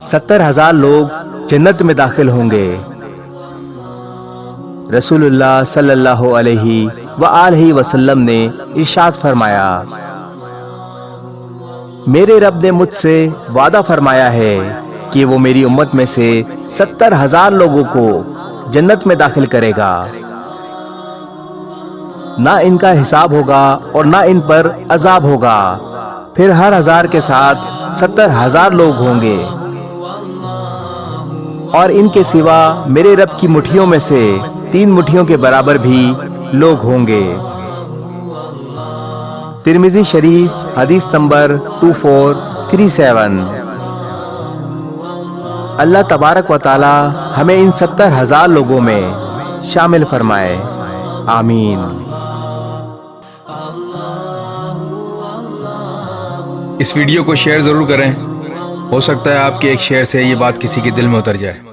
70,000 لوگ جنت میں داخل ہوں گے۔ رسول اللہ صلی اللہ علیہ وآلہ وسلم نے ارشاد فرمایا، میرے رب نے مجھ سے وعدہ فرمایا ہے کہ وہ میری امت میں سے 70,000 لوگوں کو جنت میں داخل کرے گا، نہ ان کا حساب ہوگا اور نہ ان پر عذاب ہوگا۔ پھر ہر 1000 کے ساتھ 70,000 لوگ ہوں گے، اور ان کے سوا میرے رب کی مٹھیوں میں سے 3 مٹھیوں کے برابر بھی لوگ ہوں گے۔ ترمذی شریف حدیث نمبر 2437۔ اللہ تبارک و تعالی ہمیں ان 70,000 لوگوں میں شامل فرمائے، آمین۔ اس ویڈیو کو شیئر ضرور کریں، ہو سکتا ہے آپ کے ایک شیئر سے یہ بات کسی کے دل میں اتر جائے۔